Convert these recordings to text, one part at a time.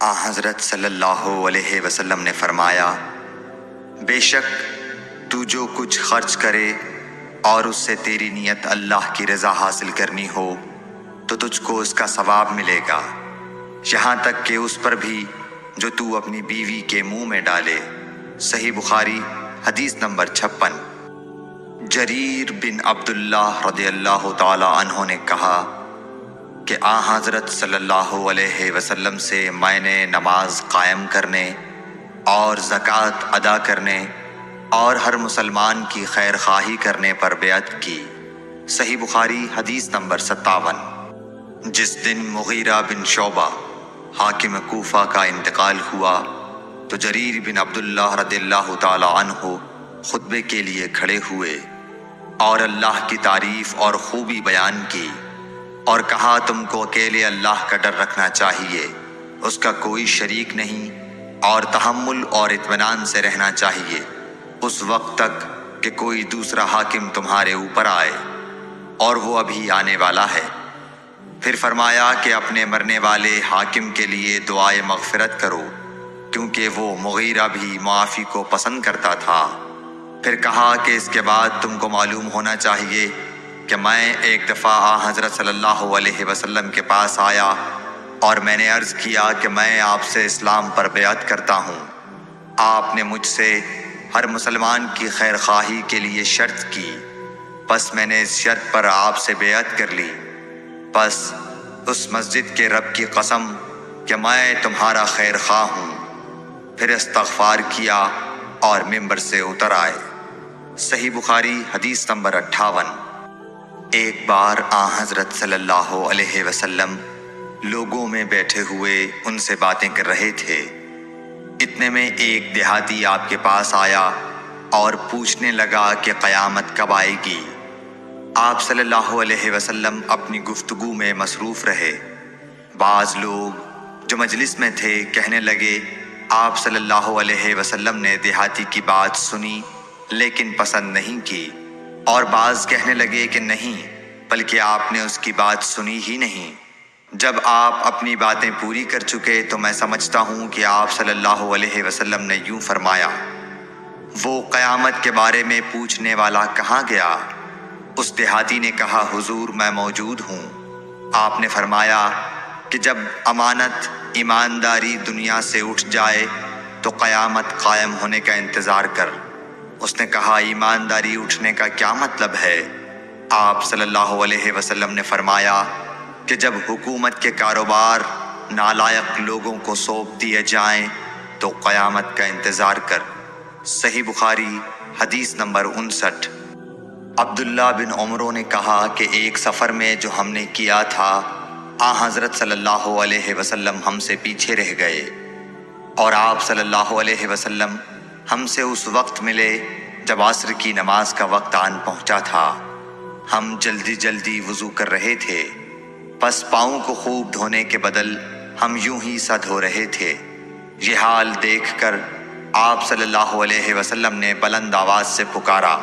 حضرت صلی اللہ علیہ وسلم نے فرمایا، بے شک تو جو کچھ خرچ کرے اور اس سے تیری نیت اللہ کی رضا حاصل کرنی ہو تو تجھ کو اس کا ثواب ملے گا، یہاں تک کہ اس پر بھی جو تو اپنی بیوی کے منہ میں ڈالے۔ صحیح بخاری حدیث نمبر 56۔ جریر بن عبداللہ رضی اللہ تعالی عنہ نے کہا کہ حضرت صلی اللہ علیہ وسلم سے میں نے نماز قائم کرنے اور زکوٰۃ ادا کرنے اور ہر مسلمان کی خیر خواہی کرنے پر بیعت کی۔ صحیح بخاری حدیث نمبر 57۔ جس دن مغیرہ بن شعبہ حاکم کوفہ کا انتقال ہوا تو جریر بن عبداللہ رضی اللہ تعالی عنہ خطبے کے لیے کھڑے ہوئے اور اللہ کی تعریف اور خوبی بیان کی اور کہا، تم کو اکیلے اللہ کا ڈر رکھنا چاہیے، اس کا کوئی شریک نہیں، اور تحمل اور اطمینان سے رہنا چاہیے اس وقت تک کہ کوئی دوسرا حاکم تمہارے اوپر آئے، اور وہ ابھی آنے والا ہے۔ پھر فرمایا کہ اپنے مرنے والے حاکم کے لیے دعائے مغفرت کرو، کیونکہ وہ مغیرہ بھی معافی کو پسند کرتا تھا۔ پھر کہا کہ اس کے بعد تم کو معلوم ہونا چاہیے کہ میں ایک دفعہ حضرت صلی اللہ علیہ وسلم کے پاس آیا اور میں نے عرض کیا کہ میں آپ سے اسلام پر بیعت کرتا ہوں۔ آپ نے مجھ سے ہر مسلمان کی خیر خواہی کے لیے شرط کی، پس میں نے اس شرط پر آپ سے بیعت کر لی۔ پس اس مسجد کے رب کی قسم کہ میں تمہارا خیر خواہ ہوں۔ پھر استغفار کیا اور ممبر سے اتر آئے۔ صحیح بخاری حدیث نمبر 58۔ ایک بار حضرت صلی اللہ علیہ وسلم لوگوں میں بیٹھے ہوئے ان سے باتیں کر رہے تھے، اتنے میں ایک دیہاتی آپ کے پاس آیا اور پوچھنے لگا کہ قیامت کب آئے گی؟ آپ صلی اللہ علیہ وسلم اپنی گفتگو میں مصروف رہے۔ بعض لوگ جو مجلس میں تھے کہنے لگے، آپ صلی اللہ علیہ وسلم نے دیہاتی کی بات سنی لیکن پسند نہیں کی، اور بعض کہنے لگے کہ نہیں، بلکہ آپ نے اس کی بات سنی ہی نہیں۔ جب آپ اپنی باتیں پوری کر چکے تو میں سمجھتا ہوں کہ آپ صلی اللہ علیہ وسلم نے یوں فرمایا، وہ قیامت کے بارے میں پوچھنے والا کہاں گیا؟ اس دیہاتی نے کہا، حضور میں موجود ہوں۔ آپ نے فرمایا کہ جب امانت ایمانداری دنیا سے اٹھ جائے تو قیامت قائم ہونے کا انتظار کر۔ اس نے کہا، ایمانداری اٹھنے کا کیا مطلب ہے؟ آپ صلی اللہ علیہ وسلم نے فرمایا کہ جب حکومت کے کاروبار نالائق لوگوں کو سونپ دیے جائیں تو قیامت کا انتظار کر۔ صحیح بخاری حدیث نمبر 59۔ عبداللہ بن عمرو نے کہا کہ ایک سفر میں جو ہم نے کیا تھا، حضرت صلی اللہ علیہ وسلم ہم سے پیچھے رہ گئے، اور آپ صلی اللہ علیہ وسلم ہم سے اس وقت ملے جب عصر کی نماز کا وقت آن پہنچا تھا۔ ہم جلدی جلدی وضو کر رہے تھے، پس پاؤں کو خوب دھونے کے بدل ہم یوں ہی سا دھو رہے تھے۔ یہ حال دیکھ کر آپ صلی اللہ علیہ وسلم نے بلند آواز سے پکارا،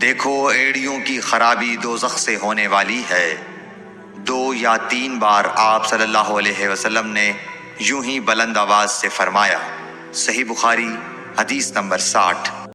دیکھو ایڑیوں کی خرابی دوزخ سے ہونے والی ہے۔ 2 یا 3 بار آپ صلی اللہ علیہ وسلم نے یوں ہی بلند آواز سے فرمایا۔ صحیح بخاری حدیث نمبر 60۔